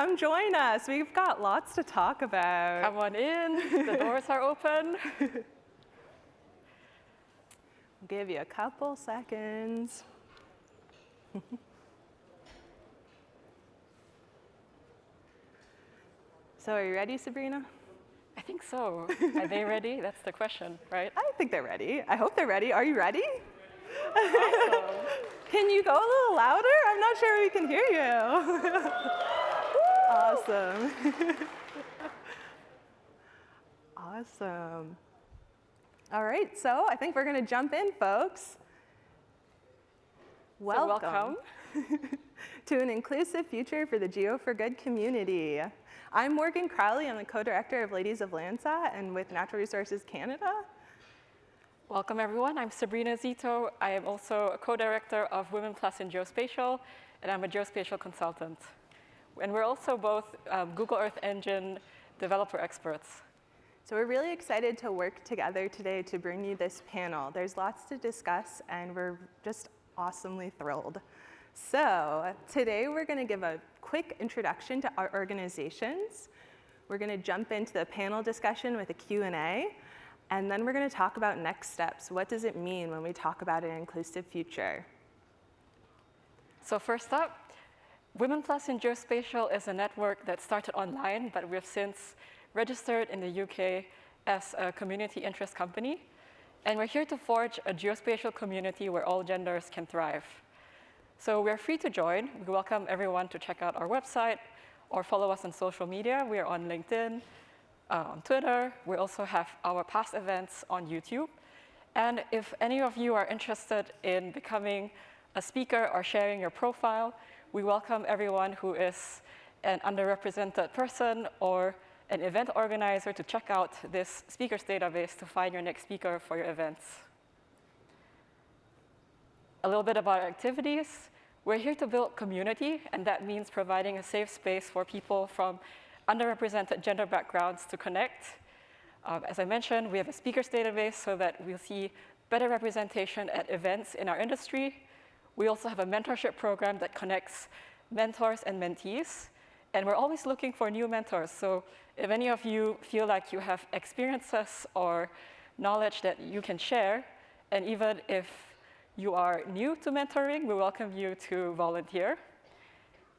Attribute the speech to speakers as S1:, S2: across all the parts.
S1: come join us. We've got lots to talk about.
S2: Come on in, the doors are open.
S1: I'll give you a couple seconds. So are you ready, Sabrina?
S2: I think so. Are they ready? That's the question, right?
S1: I think they're ready. I hope they're ready. Are you ready?
S2: Awesome.
S1: Can you go a little louder? I'm not sure we can hear you. Awesome. Awesome. All right, so I think we're going to jump in, folks. Welcome to an inclusive future for the Geo for Good community. I'm Morgan Crowley. I'm the co-director of Ladies of Landsat and with Natural Resources Canada.
S2: Welcome, everyone. I'm Sabrina Zito. I am also a co-director of Women Plus in Geospatial, and I'm a geospatial consultant. And we're also both Google Earth Engine developer experts.
S1: So we're really excited to work together today to bring you this panel. There's lots to discuss, and we're just awesomely thrilled. So today we're going to give a quick introduction to our organizations. We're going to jump into the panel discussion with a Q&A, and then we're going to talk about next steps. What does it mean when we talk about an inclusive future?
S2: So first up, Women Plus in Geospatial is a network that started online, but we've since registered in the UK as a community interest company. And we're here to forge a geospatial community where all genders can thrive. So we're free to join. We welcome everyone to check out our website or follow us on social media. We're on LinkedIn, on Twitter. We also have our past events on YouTube. And if any of you are interested in becoming a speaker or sharing your profile, we welcome everyone who is an underrepresented person or an event organizer to check out this speakers database to find your next speaker for your events. A little bit about our activities. We're here to build community, and that means providing a safe space for people from underrepresented gender backgrounds to connect. As I mentioned, we have a speakers database so that we'll see better representation at events in our industry. We also have a mentorship program that connects mentors and mentees. And we're always looking for new mentors. So if any of you feel like you have experiences or knowledge that you can share, and even if you are new to mentoring, we welcome you to volunteer.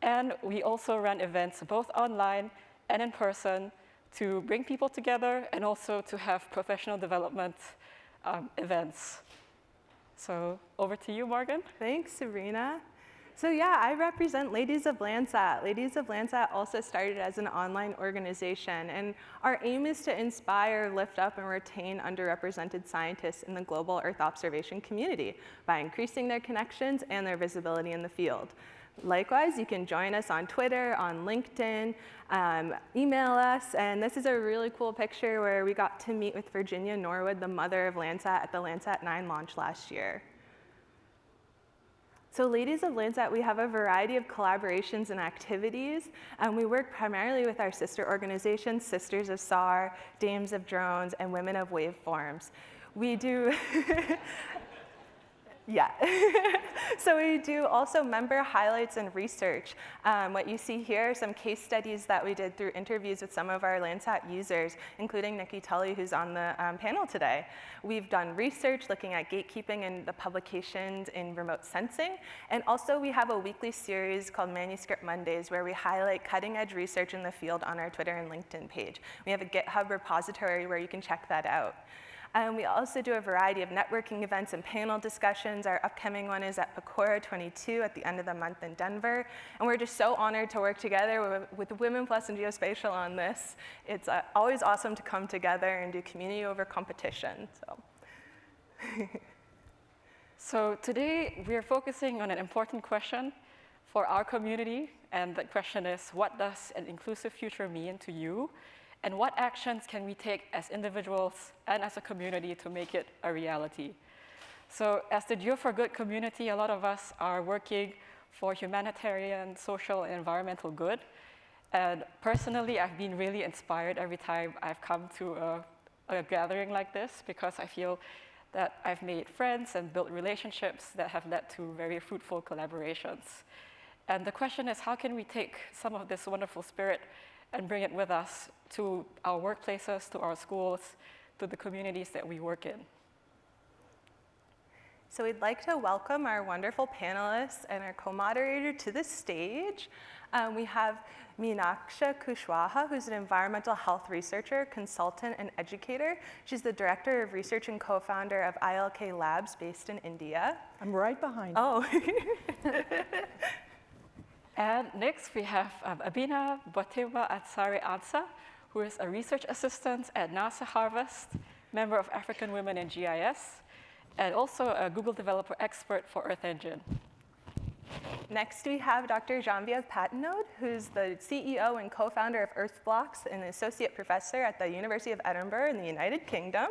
S2: And we also run events both online and in person to bring people together and also to have professional development events. So over to you, Morgan.
S1: Thanks, Sabrina. So yeah, I represent Ladies of Landsat. Ladies of Landsat also started as an online organization, and our aim is to inspire, lift up, and retain underrepresented scientists in the global Earth observation community by increasing their connections and their visibility in the field. Likewise, you can join us on Twitter, on LinkedIn, email us, and this is a really cool picture where we got to meet with Virginia Norwood, the mother of Landsat, at the Landsat 9 launch last year. So Ladies of Landsat, we have a variety of collaborations and activities, and we work primarily with our sister organizations, Sisters of SAR, Dames of Drones, and Women of Waveforms. We do, yeah. So we do also member highlights and research. What you see here are some case studies that we did through interviews with some of our Landsat users, including Nikki Tully, who's on the panel today. We've done research looking at gatekeeping and the publications in remote sensing. And also we have a weekly series called Manuscript Mondays where we highlight cutting edge research in the field on our Twitter and LinkedIn page. We have a GitHub repository where you can check that out. And we also do a variety of networking events and panel discussions. Our upcoming one is at Pecora 22 at the end of the month in Denver. And we're just so honored to work together with Women Plus and Geospatial on this. It's always awesome to come together and do community over competition.
S2: So today we are focusing on an important question for our community. And the question is, what does an inclusive future mean to you? And what actions can we take as individuals and as a community to make it a reality? So as the Geo for Good community, a lot of us are working for humanitarian, social, and environmental good. And personally, I've been really inspired every time I've come to a gathering like this, because I feel that I've made friends and built relationships that have led to very fruitful collaborations. And the question is, how can we take some of this wonderful spirit and bring it with us to our workplaces, to our schools, to the communities that we work in?
S1: So we'd like to welcome our wonderful panelists and our co-moderator to the stage. We have Meenaksha Kushwaha, who's an environmental health researcher, consultant, and educator. She's the director of research and co-founder of ILK Labs based in India.
S3: I'm right behind you.
S1: Oh.
S2: And next we have Abina Boteba Atsari Ansa, who is a research assistant at NASA Harvest, member of African Women in GIS, and also a Google developer expert for Earth Engine.
S1: Next, we have Dr. Geneviève Patenaude, who's the CEO and co-founder of EarthBlocks and an associate professor at the University of Edinburgh in the United Kingdom.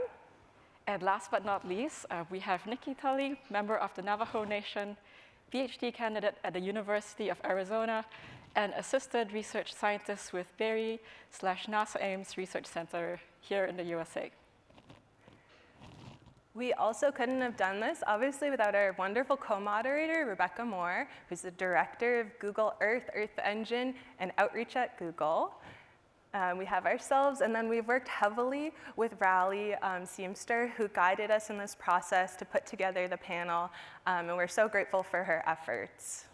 S2: And last but not least, we have Nikki Tully, member of the Navajo Nation, PhD candidate at the University of Arizona, and assistant research scientist with Berry/NASA Ames Research Center here in the USA.
S1: We also couldn't have done this, obviously, without our wonderful co-moderator, Rebecca Moore, who's the director of Google Earth, Earth Engine, and Outreach at Google. We have ourselves, and then we've worked heavily with Rally Seamster, who guided us in this process to put together the panel, and we're so grateful for her efforts.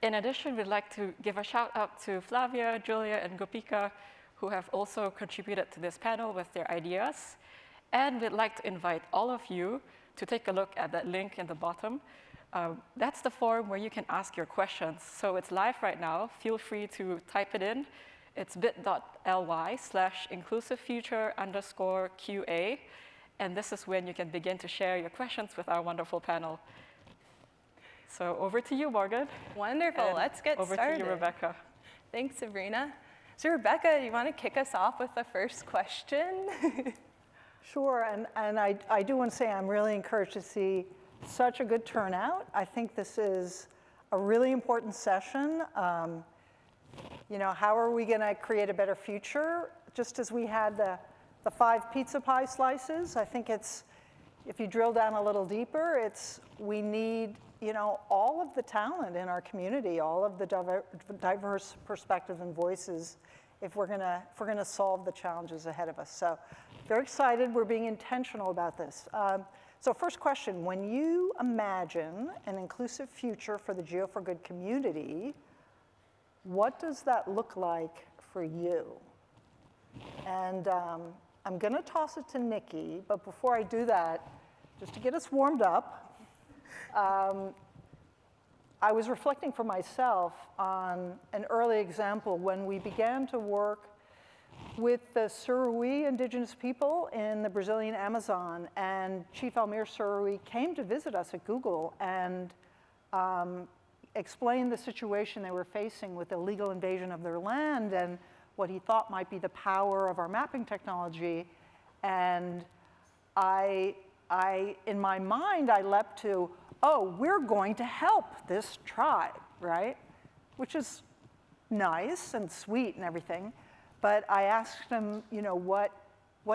S2: In addition, we'd like to give a shout out to Flavia, Julia, and Gopika, who have also contributed to this panel with their ideas. And we'd like to invite all of you to take a look at that link in the bottom. That's the forum where you can ask your questions. So it's live right now. Feel free to type it in. It's bit.ly/inclusivefuture_QA. And this is when you can begin to share your questions with our wonderful panel. So over to you, Morgan.
S1: Wonderful,
S2: And
S1: let's get started.
S2: Over to you, Rebecca.
S1: Thanks, Sabrina. So Rebecca, you want to kick us off with the first question?
S3: Sure, and I do want to say I'm really encouraged to see such a good turnout. I think this is a really important session. You know, how are we going to create a better future? Just as we had the 5 pizza pie slices, I think it's, if you drill down a little deeper, it's we need, you know, all of the talent in our community, all of the diverse perspectives and voices if we're going to solve the challenges ahead of us. So very excited. We're being intentional about this. So first question, when you imagine an inclusive future for the Geo4Good community, what does that look like for you? And I'm going to toss it to Nikki, but before I do that, just to get us warmed up, I was reflecting for myself on an early example when we began to work with the Suruí indigenous people in the Brazilian Amazon, and Chief Almir Suruí came to visit us at Google and explained the situation they were facing with illegal invasion of their land and what he thought might be the power of our mapping technology. And in my mind, I leapt to, oh, we're going to help this tribe, right? Which is nice and sweet and everything. But I asked him, you know, what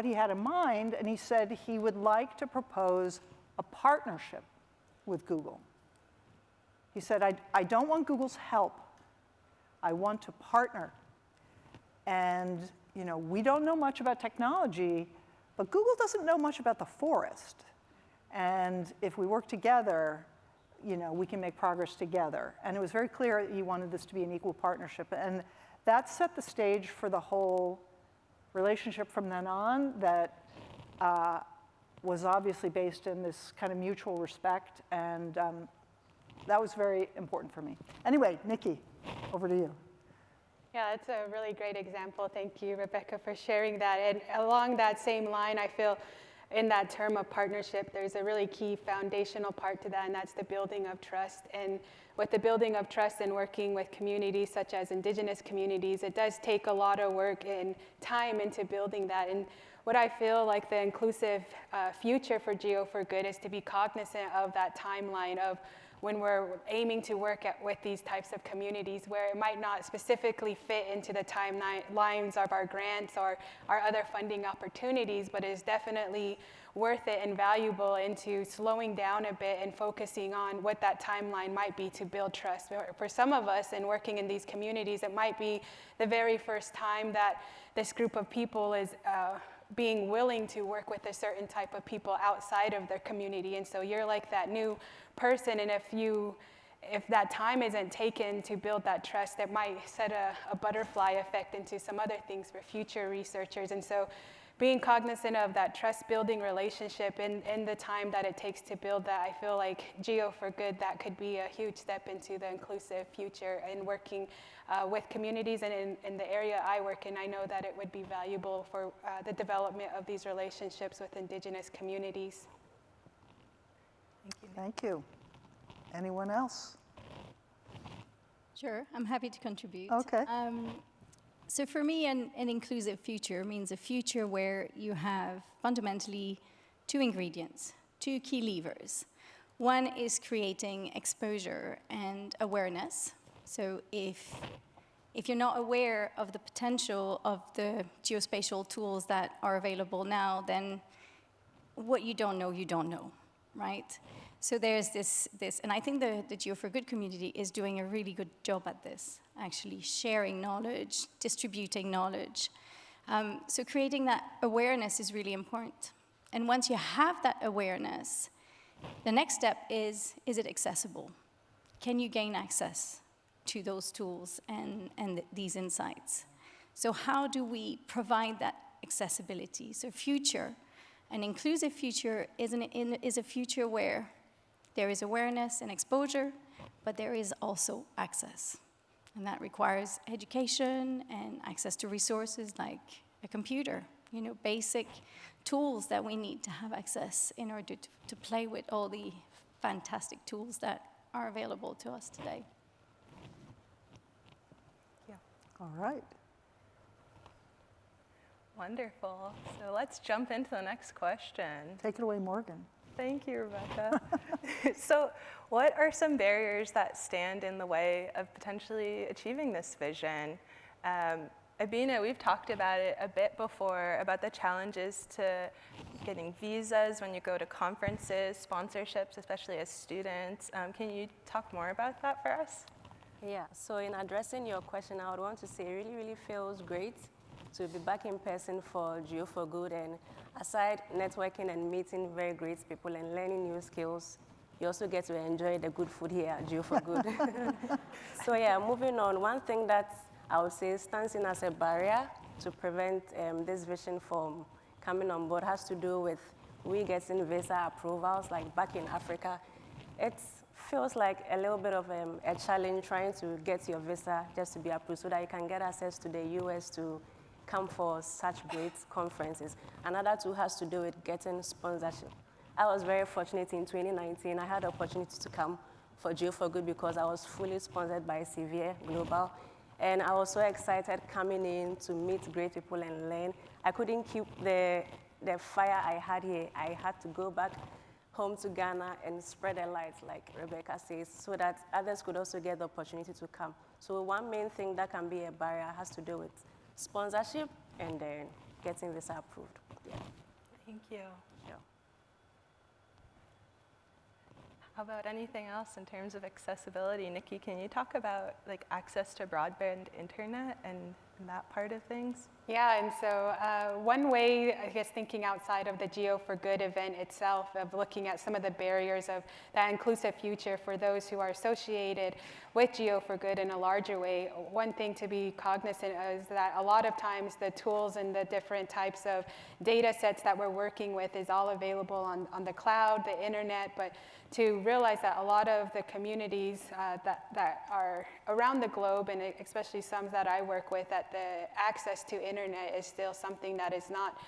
S3: he had in mind, and he said he would like to propose a partnership with Google. He said, I don't want Google's help. I want to partner. And, you know, we don't know much about technology, but Google doesn't know much about the forest. And if we work together, you know, we can make progress together. And it was very clear he wanted this to be an equal partnership. And that set the stage for the whole relationship from then on that was obviously based in this kind of mutual respect. And that was very important for me. Anyway, Nikki, over to you.
S4: Yeah, that's a really great example. Thank you, Rebecca, for sharing that. And along that same line, I feel in that term of partnership, there's a really key foundational part to that, and that's the building of trust. And with the building of trust and working with communities such as indigenous communities, it does take a lot of work and time into building that. And what I feel like the inclusive future for Geo4Good is to be cognizant of that timeline of when we're aiming to work with these types of communities where it might not specifically fit into the timelines of our grants or our other funding opportunities, but is definitely worth it and valuable into slowing down a bit and focusing on what that timeline might be to build trust. For some of us in working in these communities, it might be the very first time that this group of people is being willing to work with a certain type of people outside of their community. And so you're like that new person, and if that time isn't taken to build that trust, it might set a butterfly effect into some other things for future researchers. And so being cognizant of that trust building relationship and the time that it takes to build that, I feel like Geo for Good, that could be a huge step into the inclusive future and working with communities. And in the area I work in, I know that it would be valuable for the development of these relationships with Indigenous communities.
S1: Thank you.
S3: Thank you. Anyone else?
S5: Sure, I'm happy to contribute.
S3: Okay.
S5: So for me, an inclusive future means a future where you have fundamentally two ingredients, two key levers. One is creating exposure and awareness. So if you're not aware of the potential of the geospatial tools that are available now, then what you don't know, right? So there's this, and I think the Geo for Good community is doing a really good job at this, actually sharing knowledge, distributing knowledge. So creating that awareness is really important. And once you have that awareness, the next step is it accessible? Can you gain access to those tools and these insights? So how do we provide that accessibility? So an inclusive future is a future where there is awareness and exposure, but there is also access. And that requires education and access to resources like a computer, basic tools that we need to have access in order to play with all the fantastic tools that are available to us today.
S1: Yeah.
S3: All right.
S1: Wonderful. So let's jump into the next question.
S3: Take it away, Morgan.
S1: Thank you, Rebecca. So what are some barriers that stand in the way of potentially achieving this vision? Abina, we've talked about it a bit before, about the challenges to getting visas when you go to conferences, sponsorships, especially as students. Can you talk more about that for us?
S6: Yeah, so in addressing your question, I would want to say it really, really feels great to be back in person for Geo for Good. And aside networking and meeting very great people and learning new skills, you also get to enjoy the good food here at Geo for Good. So yeah, moving on, one thing that I would say stands in as a barrier to prevent this vision from coming on board has to do with we getting visa approvals. Like back in Africa, it feels like a little bit of a challenge trying to get your visa just to be approved so that you can get access to the US to come for such great conferences. Another tool has to do with getting sponsorship. I was very fortunate in 2019. I had the opportunity to come for Geo for Good because I was fully sponsored by Sevier Global. And I was so excited coming in to meet great people and learn. I couldn't keep the fire I had here. I had to go back home to Ghana and spread the light, like Rebecca says, so that others could also get the opportunity to come. So one main thing that can be a barrier has to do with sponsorship and then getting visa approved. Yeah.
S1: Thank you.
S6: Sure.
S1: How about anything else in terms of accessibility? Nikki, can you talk about access to broadband internet and that part of things?
S4: Yeah, and so one way, I guess, thinking outside of the Geo for Good event itself, of looking at some of the barriers of that inclusive future for those who are associated with Geo for Good in a larger way, one thing to be cognizant of is that a lot of times the tools and the different types of data sets that we're working with is all available on the cloud, the internet, but to realize that a lot of the communities that are around the globe, and especially some that I work with, that the access to internet is still something that is not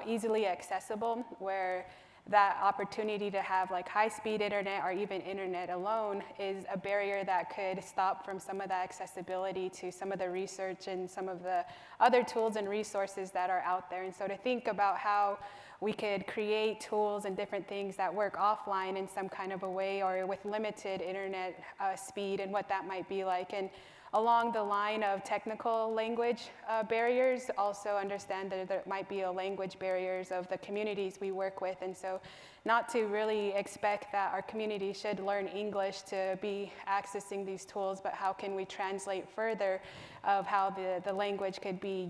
S4: easily accessible, where that opportunity to have like high-speed internet or even internet alone is a barrier that could stop from some of that accessibility to some of the research and some of the other tools and resources that are out there. And so to think about how we could create tools and different things that work offline in some kind of a way or with limited internet speed and what that might be like. And along the line of technical language barriers, also understand that there might be a language barriers of the communities we work with. And so not to really expect that our community should learn English to be accessing these tools, but how can we translate further of how the language could be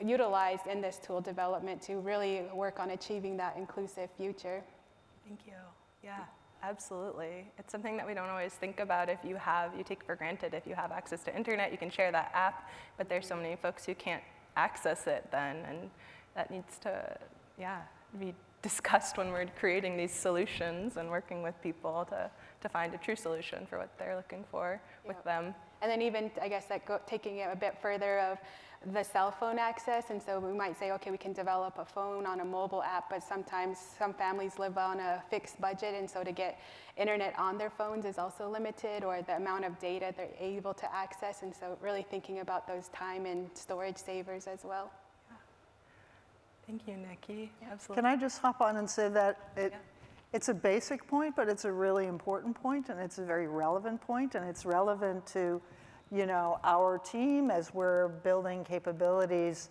S4: utilized in this tool development to really work on achieving that inclusive future.
S1: Thank you. Yeah. Absolutely. It's something that we don't always think about. You take for granted if you have access to internet, you can share that app, but there's so many folks who can't access it then, and that needs to, be discussed when we're creating these solutions and working with people to find a true solution for what they're looking for with them.
S4: And then even, I guess, taking it a bit further of the cell phone access, and so we might say, okay, we can develop a phone on a mobile app, but sometimes some families live on a fixed budget, and so to get internet on their phones is also limited, or the amount of data they're able to access, and so really thinking about those time and storage savers as well.
S1: Yeah. Thank you, Nikki. Absolutely.
S3: Can I just hop on and say that it's a basic point, but it's a really important point, and it's a very relevant point, and it's relevant to our team as we're building capabilities.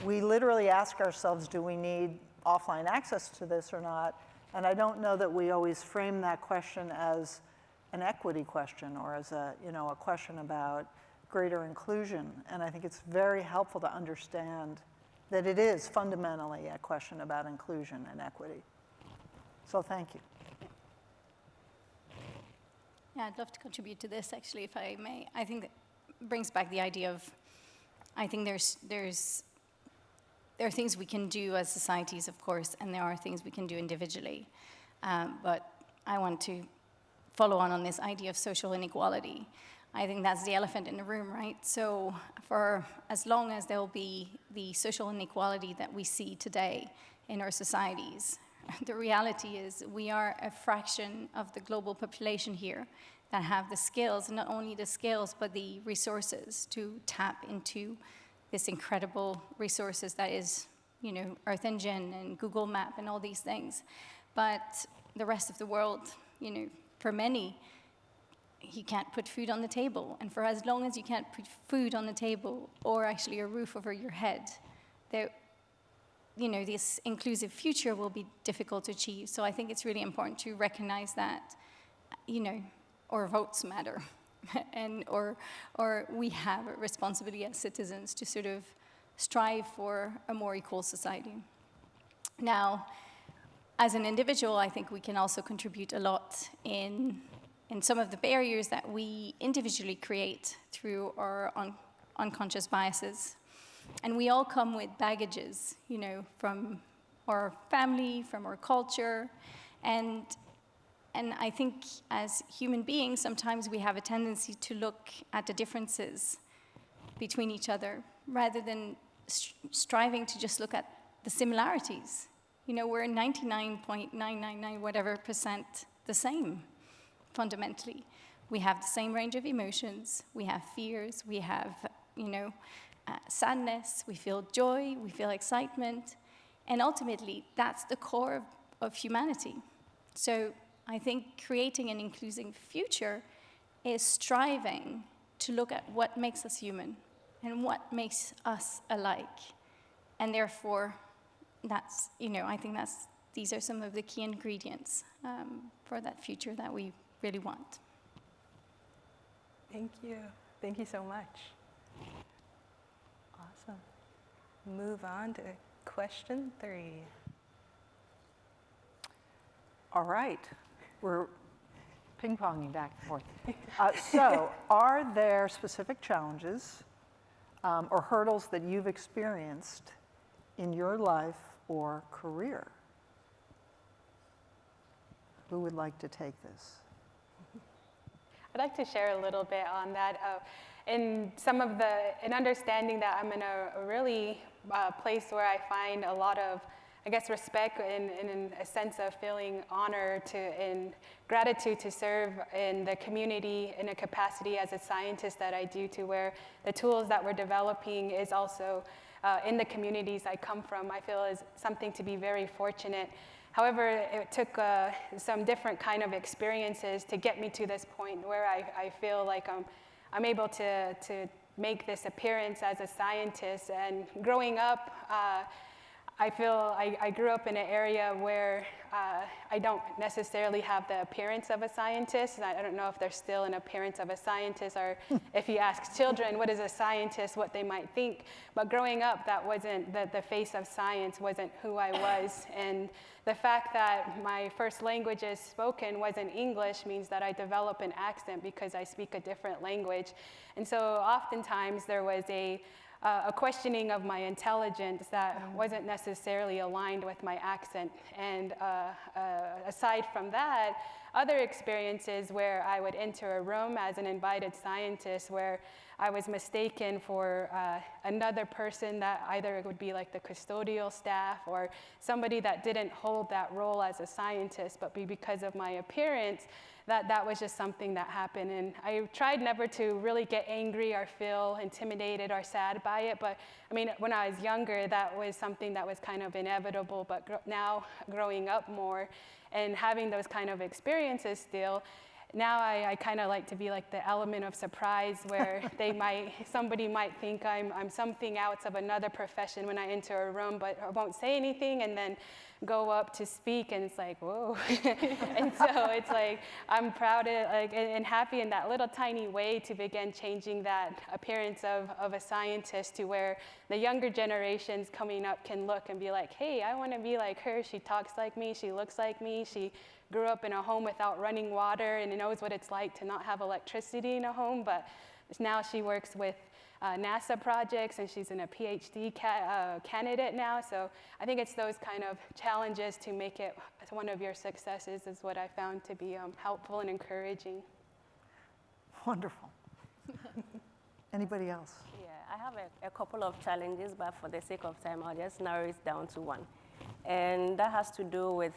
S3: We literally ask ourselves, do we need offline access to this or not? And I don't know that we always frame that question as an equity question or as a question about greater inclusion. And I think it's very helpful to understand that it is fundamentally a question about inclusion and equity. So thank you.
S5: Yeah, I'd love to contribute to this, actually, if I may. I think that brings back the idea of, I think there are things we can do as societies, of course, and there are things we can do individually. But I want to follow on this idea of social inequality. I think that's the elephant in the room, right? So for as long as there will be the social inequality that we see today in our societies, the reality is we are a fraction of the global population here that have the skills, and not only the skills, but the resources to tap into this incredible resources that is, Earth Engine and Google Map and all these things. But the rest of the world, for many, you can't put food on the table. And for as long as you can't put food on the table or actually a roof over your head, this inclusive future will be difficult to achieve. So I think it's really important to recognize that, our votes matter, or we have a responsibility as citizens to sort of strive for a more equal society. Now, as an individual, I think we can also contribute a lot in some of the barriers that we individually create through our unconscious biases. And we all come with baggages, from our family, from our culture. And I think as human beings, sometimes we have a tendency to look at the differences between each other rather than striving to just look at the similarities. We're 99.999 whatever % the same, fundamentally. We have the same range of emotions. We have fears. We have, sadness, we feel joy, we feel excitement, and ultimately, that's the core of humanity. So I think creating an inclusive future is striving to look at what makes us human and what makes us alike. And therefore, that's, I think these are some of the key ingredients for that future that we really want.
S1: Thank you. Thank you so much. Awesome. Move on to question 3.
S3: All right. We're ping-ponging back and forth. So are there specific challenges or hurdles that you've experienced in your life or career? Who would like to take this?
S4: I'd like to share a little bit on that. In understanding that I'm in a really place where I find a lot of I guess, respect and a sense of feeling honor and gratitude to serve in the community in a capacity as a scientist that I do, to where the tools that we're developing is also in the communities I come from. I feel is something to be very fortunate. However, it took some different kind of experiences to get me to this point where I feel like I'm able to make this appearance as a scientist. And growing up, I feel I grew up in an area where I don't necessarily have the appearance of a scientist. I don't know if there's still an appearance of a scientist, or if you ask children what is a scientist, what they might think. But growing up, that wasn't the face of science, wasn't who I was. And the fact that my first language is spoken wasn't English means that I develop an accent because I speak a different language. And so oftentimes there was a questioning of my intelligence that wasn't necessarily aligned with my accent. And aside from that, other experiences where I would enter a room as an invited scientist where I was mistaken for another person that either it would be like the custodial staff or somebody that didn't hold that role as a scientist, but because of my appearance, that was just something that happened. And I tried never to really get angry or feel intimidated or sad by it. But I mean, when I was younger, that was something that was kind of inevitable. But now growing up more and having those kind of experiences still, now I kind of like to be like the element of surprise where somebody might think I'm something else of another profession when I enter a room, but I won't say anything, and then go up to speak, and it's like, whoa. And so it's like, I'm proud and happy in that little tiny way to begin changing that appearance of a scientist to where the younger generations coming up can look and be like, hey, I want to be like her. She talks like me. She looks like me. She grew up in a home without running water and knows what it's like to not have electricity in a home, but now she works with NASA projects, and she's in a PhD candidate now. So I think it's those kind of challenges to make it one of your successes is what I found to be helpful and encouraging.
S3: Wonderful. Anybody else?
S6: Yeah, I have a couple of challenges, but for the sake of time, I'll just narrow it down to one. And that has to do with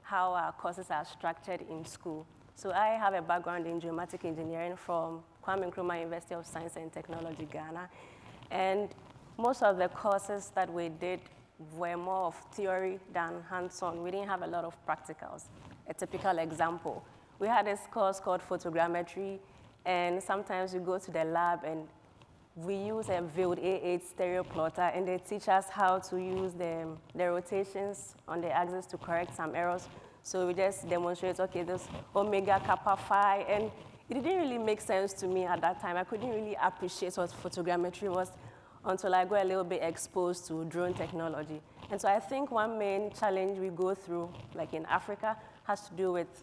S6: how our courses are structured in school. So I have a background in geomatic engineering from Kwame Nkrumah University of Science and Technology, Ghana. And most of the courses that we did were more of theory than hands-on. We didn't have a lot of practicals. A typical example, we had this course called photogrammetry, and sometimes we go to the lab and we use a veiled A8 stereo plotter, and they teach us how to use the rotations on the axis to correct some errors. So we just demonstrate, okay, this omega kappa phi, and it didn't really make sense to me at that time. I couldn't really appreciate what photogrammetry was until I got a little bit exposed to drone technology. And so I think one main challenge we go through, like in Africa, has to do with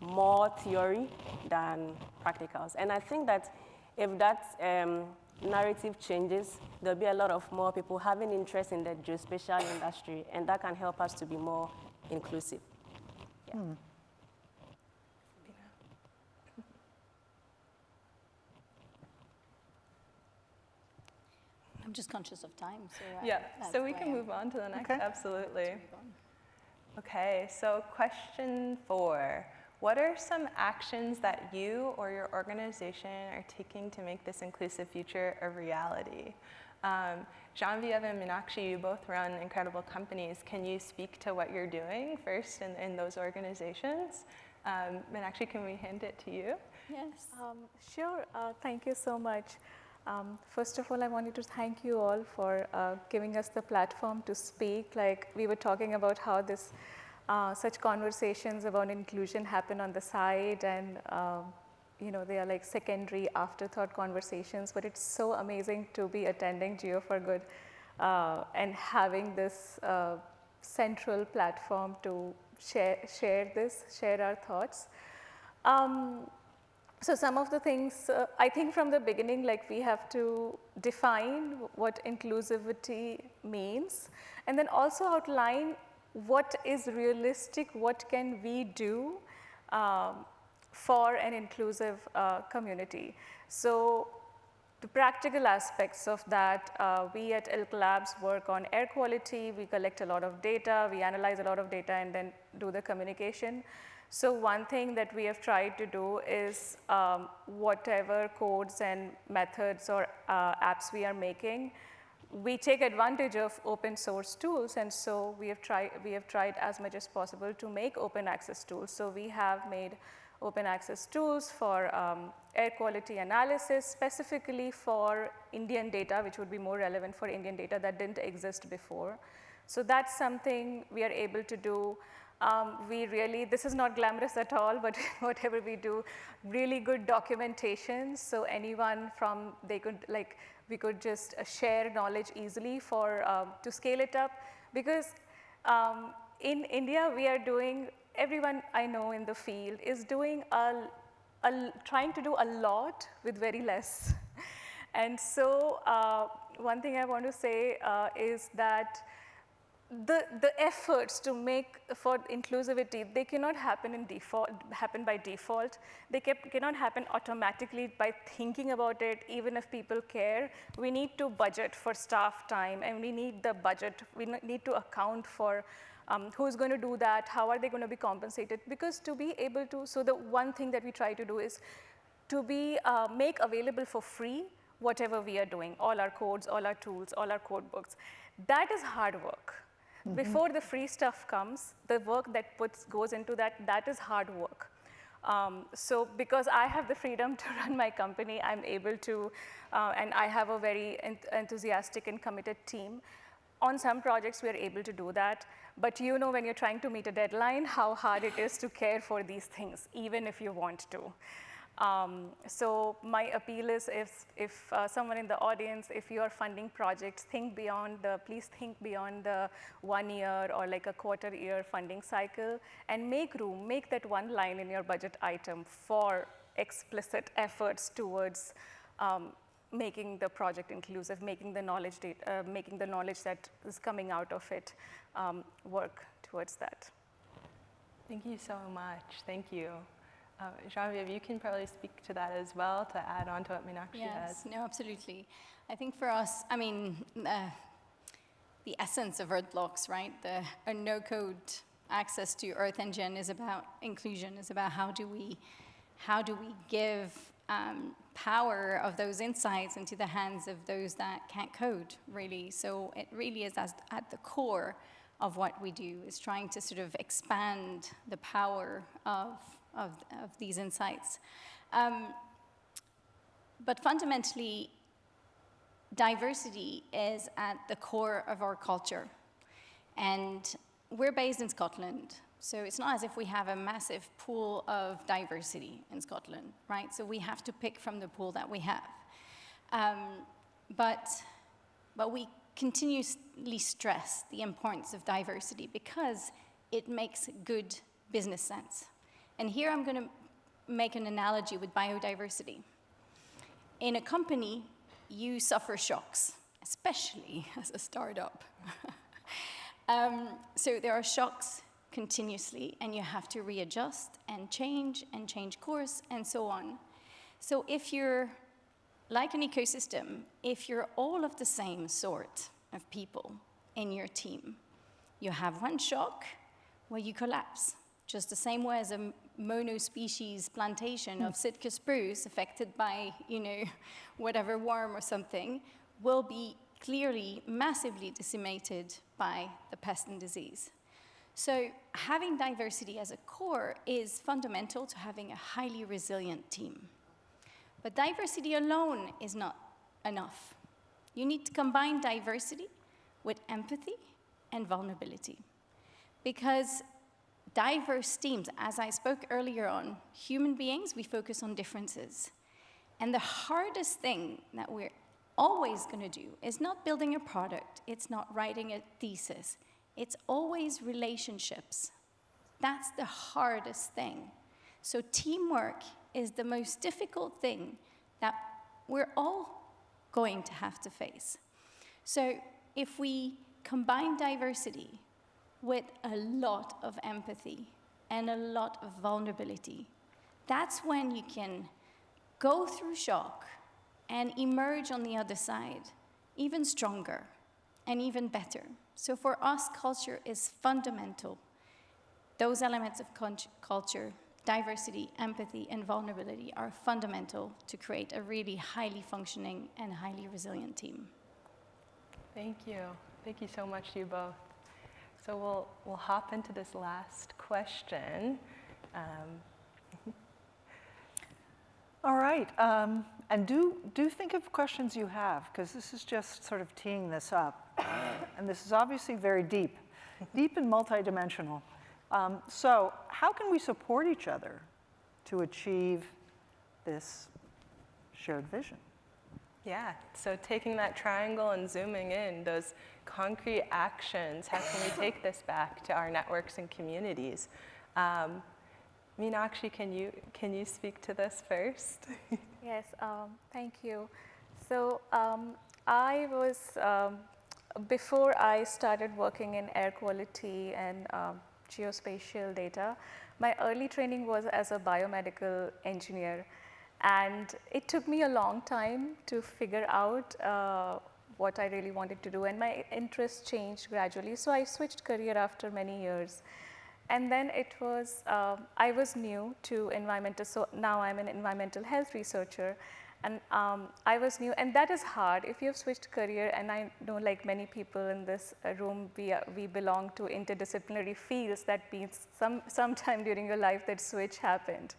S6: more theory than practicals. And I think that if that narrative changes, there'll be a lot of more people having interest in the geospatial industry, and that can help us to be more inclusive. Yeah.
S5: I'm just conscious of time, so
S1: Yeah, so we can move on to the next,
S3: Okay.
S1: absolutely. Okay, so question 4. What are some actions that you or your organization are taking to make this inclusive future a reality? Genevieve and Meenakshi, you both run incredible companies. Can you speak to what you're doing first in those organizations? Meenakshi, can we hand it to you?
S5: Yes.
S7: Sure, thank you so much. First of all, I wanted to thank you all for giving us the platform to speak. Like we were talking about how this, such conversations about inclusion happen on the side, and you know, they are like secondary afterthought conversations, but it's so amazing to be attending Geo for Good and having this central platform to share our thoughts. So some of the things, I think from the beginning, like we have to define what inclusivity means, and then also outline what is realistic, what can we do for an inclusive community. So the practical aspects of that, we at ILK Labs work on air quality. We collect a lot of data, we analyze a lot of data, and then do the communication. So one thing that we have tried to do is whatever codes and methods or apps we are making, we take advantage of open source tools, and so we have tried as much as possible to make open access tools. So we have made open access tools for air quality analysis, specifically for Indian data, which would be more relevant for Indian data that didn't exist before. So that's something we are able to do. This is not glamorous at all, but whatever we do, really good documentation. So anyone we could just share knowledge easily to scale it up. Because in India, we are doing, everyone I know in the field is doing trying to do a lot with very less. And so one thing I want to say is that the efforts to make for inclusivity, they cannot happen by default. They cannot happen automatically by thinking about it, even if people care. We need to budget for staff time, and we need the budget. We need to account for who's going to do that, how are they going to be compensated? Because to be able to, so the one thing that we try to do is to make available for free whatever we are doing, all our codes, all our tools, all our code books. That is hard work. Mm-hmm. Before the free stuff comes, the work that goes into that is hard work. So because I have the freedom to run my company, I'm able to, and I have a very enthusiastic and committed team. On some projects, we are able to do that. But you know, when you're trying to meet a deadline, how hard it is to care for these things, even if you want to. So my appeal is if someone in the audience, if you are funding projects, please think beyond the 1 year or like a quarter year funding cycle, and make room, make that one line in your budget item for explicit efforts towards making the project inclusive, making the knowledge that is coming out of it work towards that.
S1: Thank you so much. Thank you. Genevieve, you can probably speak to that as well, to add on to what Meenakshi has.
S5: Yes, no, absolutely. I think for us, I mean, the essence of EarthBlocks, right? A no-code access to Earth Engine is about inclusion, is about how do we give power of those insights into the hands of those that can't code, really. So it really is at the core of what we do, is trying to sort of expand the power of these insights. But fundamentally, diversity is at the core of our culture. And we're based in Scotland, so it's not as if we have a massive pool of diversity in Scotland, right? So we have to pick from the pool that we have. But we continuously stress the importance of diversity because it makes good business sense. And here I'm going to make an analogy with biodiversity. In a company, you suffer shocks, especially as a startup. So there are shocks continuously, and you have to readjust and change course and so on. So if you're like an ecosystem, if you're all of the same sort of people in your team, you have one shock where you collapse, just the same way as a mono-species plantation of Sitka spruce affected by, whatever worm or something, will be clearly massively decimated by the pest and disease. So having diversity as a core is fundamental to having a highly resilient team. But diversity alone is not enough. You need to combine diversity with empathy and vulnerability. Because diverse teams, as I spoke earlier on, human beings, we focus on differences. And the hardest thing that we're always going to do is not building a product, it's not writing a thesis, it's always relationships. That's the hardest thing. So teamwork is the most difficult thing that we're all going to have to face. So if we combine diversity with a lot of empathy and a lot of vulnerability, that's when you can go through shock and emerge on the other side even stronger and even better. So for us, culture is fundamental. Those elements of culture, diversity, empathy, and vulnerability are fundamental to create a really highly functioning and highly resilient team.
S1: Thank you. Thank you so much to you both. So we'll hop into this last question.
S3: All right, and do think of questions you have, because this is just sort of teeing this up. And this is obviously very deep and multidimensional. So how can we support each other to achieve this shared vision?
S1: Yeah, so taking that triangle and zooming in, those concrete actions, how can we take this back to our networks and communities? Meenakshi, can you speak to this first?
S7: Yes, thank you. So I was, before I started working in air quality and geospatial data, my early training was as a biomedical engineer. And it took me a long time to figure out what I really wanted to do, and my interest changed gradually. So I switched career after many years. And then it was, I was new to environmental, so now I'm an environmental health researcher. And I was new, and that is hard. If you've switched career, and I know like many people in this room, we belong to interdisciplinary fields, that means sometime during your life that switch happened.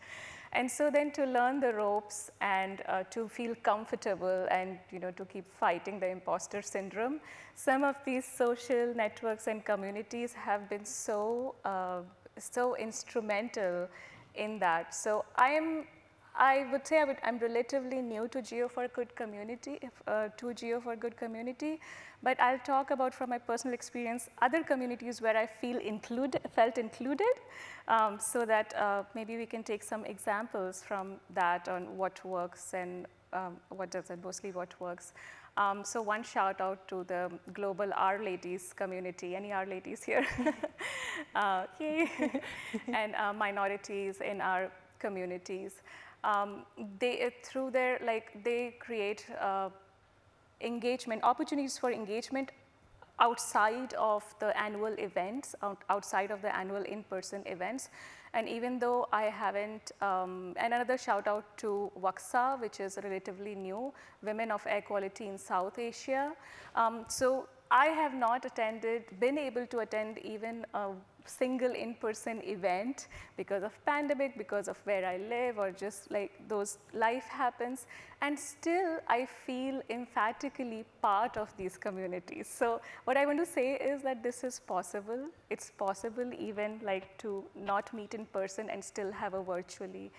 S7: And so then to learn the ropes and to feel comfortable and to keep fighting the imposter syndrome, some of these social networks and communities have been so instrumental in that. So I would say I'm relatively new to Geo for Good community, but I'll talk about from my personal experience other communities where I felt included, so that maybe we can take some examples from that on what works and what doesn't, mostly what works. So one shout out to the global Our Ladies community. Any Our Ladies here? Yay. And minorities in our communities. Through their, they create engagement, opportunities for engagement outside of the annual events, outside of the annual in-person events. And even though I haven't, and another shout out to WAXA, which is relatively new, Women of Air Quality in South Asia. So I have not been able to attend even a single in-person event because of pandemic, because of where I live, or just like those life happens. And still I feel emphatically part of these communities. So what I want to say is that this is possible. It's possible even like to not meet in person and still have a virtually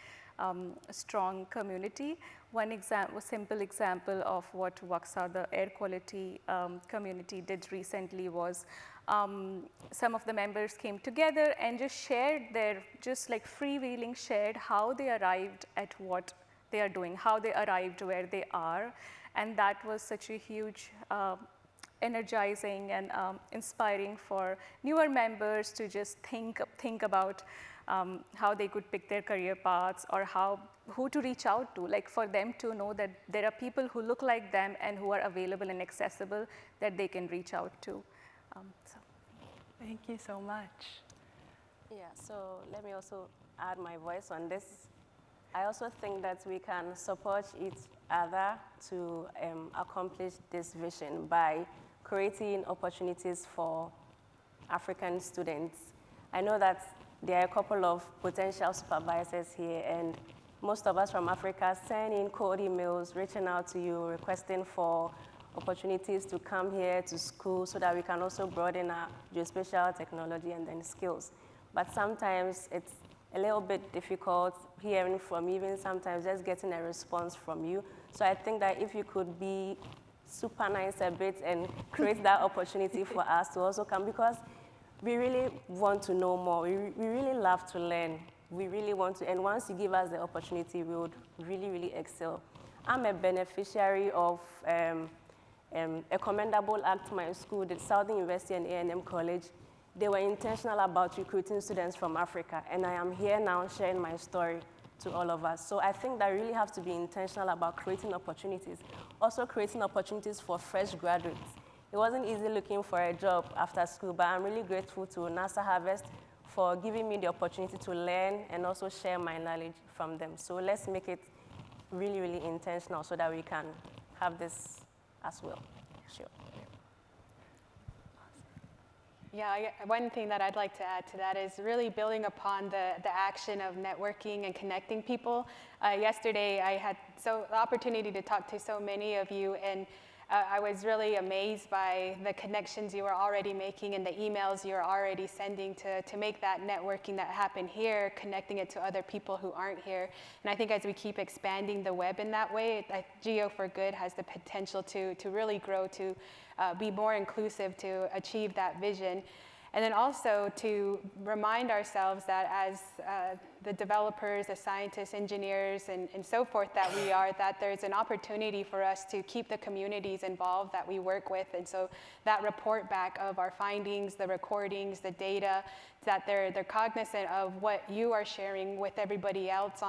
S7: strong community. One simple example of what WAXA, the air quality community, did recently was some of the members came together and just shared just like freewheeling shared how they arrived at what they are doing, how they arrived where they are. And that was such a huge energizing and inspiring for newer members to just think about how they could pick their career paths, or who to reach out to, like for them to know that there are people who look like them and who are available and accessible that they can reach out to.
S1: Thank you so much.
S6: Yeah, so let me also add my voice on this. I also think that we can support each other to accomplish this vision by creating opportunities for African students. I know that there are a couple of potential supervisors here, and most of us from Africa send in cold emails, reaching out to you, requesting for opportunities to come here to school so that we can also broaden our geospatial technology and then skills. But sometimes it's a little bit difficult hearing from you, even sometimes just getting a response from you. So I think that if you could be super nice a bit and create that opportunity for us to also come, because we really want to know more. We really love to learn. We really want to, and once you give us the opportunity, we would really, really excel. I'm a beneficiary of a commendable act my school, the Southern University and A&M College. They were intentional about recruiting students from Africa, and I am here now sharing my story. to all of us. So I think that we really have to be intentional about creating opportunities. Also creating opportunities for fresh graduates. It wasn't easy looking for a job after school, but I'm really grateful to NASA Harvest for giving me the opportunity to learn and also share my knowledge from them. So let's make it really, really intentional so that we can have this as well. Sure.
S4: Yeah, one thing that I'd like to add to that is really building upon the action of networking and connecting people. Yesterday, I had the opportunity to talk to so many of you, and I was really amazed by the connections you were already making and the emails you're already sending to make that networking that happened here, connecting it to other people who aren't here. And I think as we keep expanding the web in that way, Geo for Good has the potential to really grow, to be more inclusive, to achieve that vision. And then also to remind ourselves that as the developers, the scientists, engineers, and so forth that we are, that there's an opportunity for us to keep the communities involved that we work with. And so that report back of our findings, the recordings, the data, that they're cognizant of what you are sharing with everybody else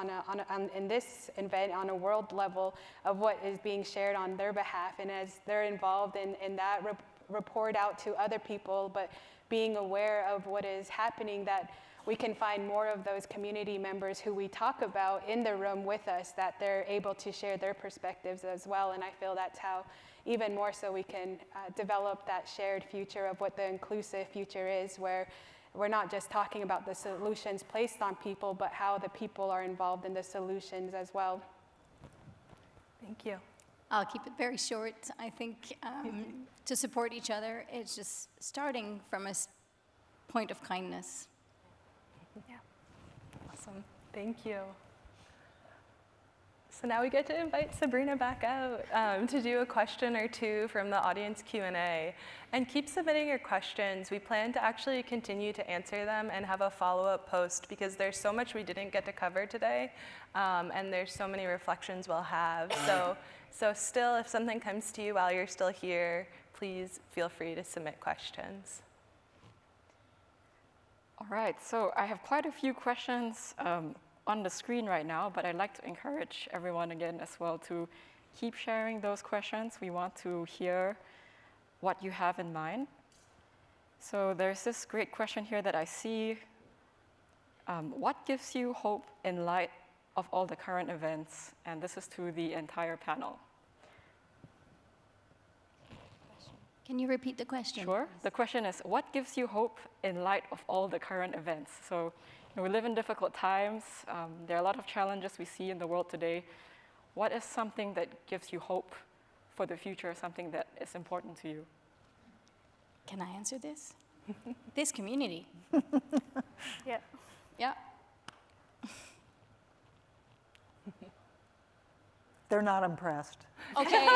S4: in this event on a world level, of what is being shared on their behalf. And as they're involved in that report out to other people, but being aware of what is happening, that we can find more of those community members who we talk about in the room with us, that they're able to share their perspectives as well. And I feel that's how, even more so, we can develop that shared future of what the inclusive future is, where we're not just talking about the solutions placed on people, but how the people are involved in the solutions as well.
S1: Thank you.
S5: I'll keep it very short. I think to support each other, it's just starting from a point of kindness.
S1: Yeah. Awesome. Thank you. So now we get to invite Sabrina back out to do a question or two from the audience Q&A. And keep submitting your questions. We plan to actually continue to answer them and have a follow-up post, because there's so much we didn't get to cover today, and there's so many reflections we'll have. So still, if something comes to you while you're still here, please feel free to submit questions.
S2: All right, so I have quite a few questions on the screen right now, but I'd like to encourage everyone again as well to keep sharing those questions. We want to hear what you have in mind. So there's this great question here that I see. What gives you hope in light of all the current events? And this is to the entire panel.
S5: Can you repeat the question?
S2: Sure. The question is, what gives you hope in light of all the current events? So we live in difficult times. There are a lot of challenges we see in the world today. What is something that gives you hope for the future, something that is important to you?
S5: Can I answer this? This community.
S7: Yeah.
S5: Yeah.
S3: They're not impressed.
S5: Okay.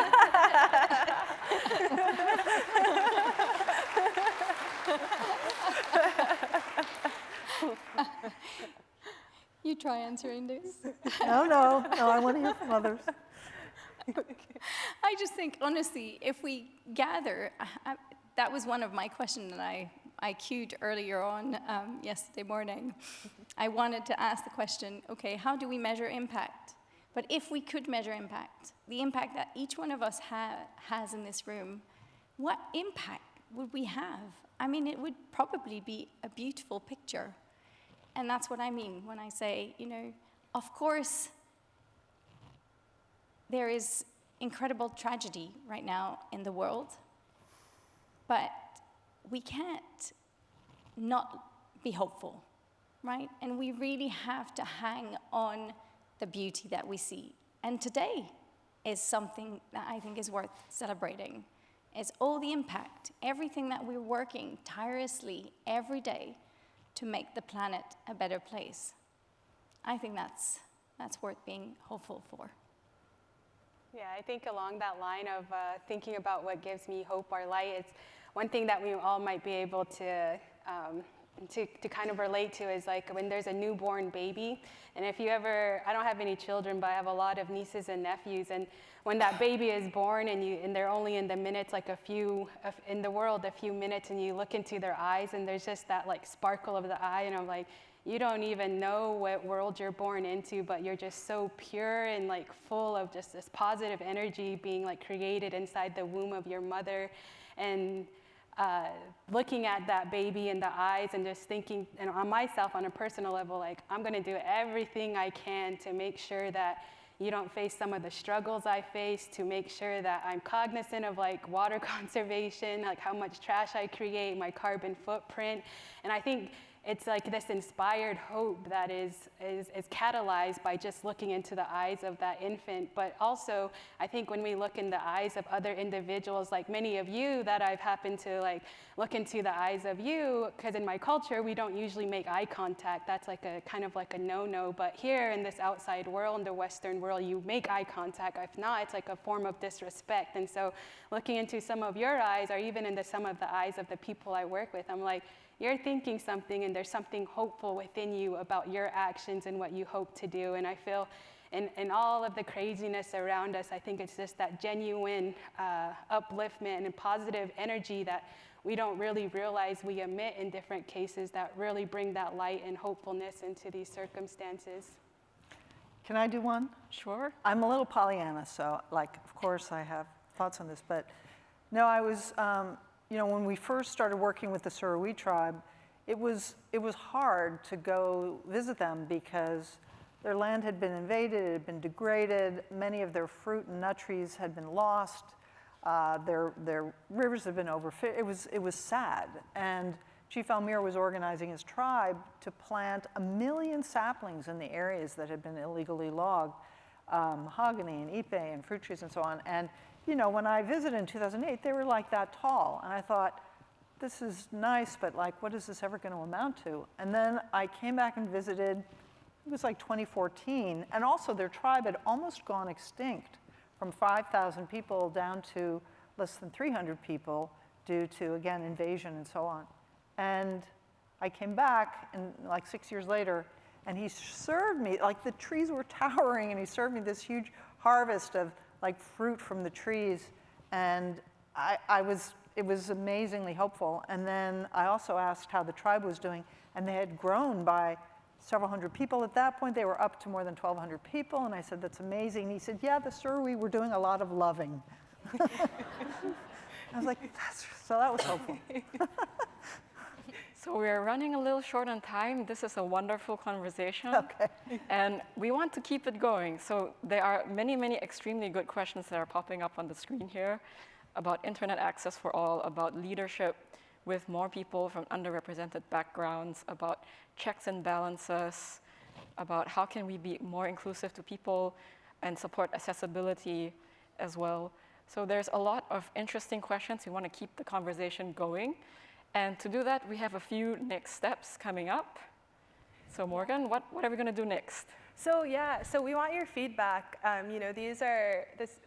S5: You try answering this.
S3: No, I want to hear from others.
S5: I just think, honestly, if we gather, that was one of my questions that I queued earlier on yesterday morning. I wanted to ask the question, okay, how do we measure impact? But if we could measure impact, the impact that each one of us has in this room, what impact would we have? I mean, it would probably be a beautiful picture. And that's what I mean when I say, of course, there is incredible tragedy right now in the world, but we can't not be hopeful, right? And we really have to hang on the beauty that we see. And today is something that I think is worth celebrating. It's all the impact, everything that we're working tirelessly every day to make the planet a better place. I think that's worth being hopeful for.
S4: Yeah, I think along that line of thinking about what gives me hope or light, it's one thing that we all might be able to to kind of relate to is like when there's a newborn baby. And if you ever, I don't have any children, but I have a lot of nieces and nephews. And when that baby is born and they're only in the minutes, like in the world, a few minutes, and you look into their eyes and there's just that like sparkle of the eye, and I'm like, you don't even know what world you're born into, but you're just so pure and like full of just this positive energy being like created inside the womb of your mother. And looking at that baby in the eyes and just thinking, and on myself on a personal level, like I'm gonna do everything I can to make sure that you don't face some of the struggles I face, to make sure that I'm cognizant of like water conservation, like how much trash I create, my carbon footprint. And I think it's like this inspired hope that is catalyzed by just looking into the eyes of that infant. But also, I think when we look in the eyes of other individuals, like many of you that I've happened to like look into the eyes of you, because in my culture, we don't usually make eye contact. That's like a kind of like a no-no. But here in this outside world, in the Western world, you make eye contact. If not, it's like a form of disrespect. And so looking into some of your eyes, or even into some of the eyes of the people I work with, I'm like, you're thinking something, and there's something hopeful within you about your actions and what you hope to do. And I feel in all of the craziness around us, I think it's just that genuine upliftment and positive energy that we don't really realize we emit in different cases that really bring that light and hopefulness into these circumstances.
S3: Can I do one?
S2: Sure.
S3: I'm a little Pollyanna, so like, of course I have thoughts on this, but no, I was, you know, when we first started working with the Surowi tribe, it was hard to go visit them because their land had been invaded, it had been degraded, many of their fruit and nut trees had been lost, their rivers had been overfished. It was sad. And Chief Almir was organizing his tribe to plant 1 million saplings in the areas that had been illegally logged, mahogany and ipe and fruit trees and so on. And you know, when I visited in 2008, they were like that tall. And I thought, this is nice, but like, what is this ever going to amount to? And then I came back and visited, it was like 2014. And also their tribe had almost gone extinct from 5,000 people down to less than 300 people due to, again, invasion and so on. And I came back, and like 6 years later, and he served me, like the trees were towering, and he served me this huge harvest of like fruit from the trees, and it was amazingly hopeful. And then I also asked how the tribe was doing, and they had grown by several hundred people. At that point, they were up to more than 1,200 people, and I said, that's amazing. And he said, yeah, the Surowi were doing a lot of loving. I was like, so that was hopeful.
S2: So we're running a little short on time. This is a wonderful conversation.
S3: Okay.
S2: And we want to keep it going. So there are many, many extremely good questions that are popping up on the screen here about internet access for all, about leadership with more people from underrepresented backgrounds, about checks and balances, about how can we be more inclusive to people and support accessibility as well. So there's a lot of interesting questions. We want to keep the conversation going. And to do that, we have a few next steps coming up. So Morgan, what are we going to do next?
S1: So yeah, so we want your feedback. You know,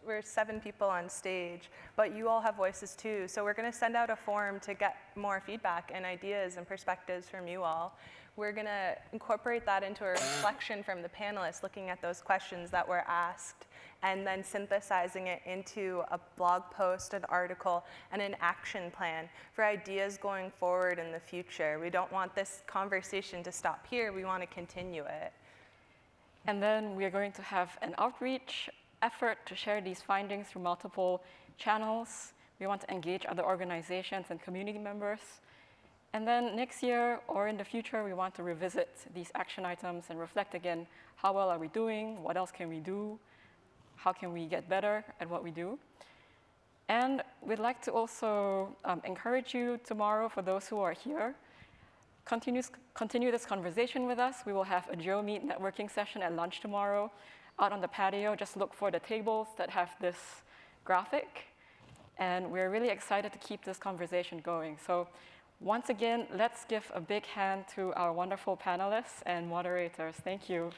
S1: we're 7 people on stage, but you all have voices too. So we're going to send out a form to get more feedback and ideas and perspectives from you all. We're going to incorporate that into a reflection from the panelists, looking at those questions that were asked, and then synthesizing it into a blog post, an article, and an action plan for ideas going forward in the future. We don't want this conversation to stop here. We want to continue it.
S2: And then we are going to have an outreach effort to share these findings through multiple channels. We want to engage other organizations and community members. And then next year or in the future, we want to revisit these action items and reflect again, how well are we doing? What else can we do? How can we get better at what we do? And we'd like to also encourage you tomorrow, for those who are here, continue this conversation with us. We will have a GeoMeet networking session at lunch tomorrow out on the patio. Just look for the tables that have this graphic. And we're really excited to keep this conversation going. So once again, let's give a big hand to our wonderful panelists and moderators. Thank you.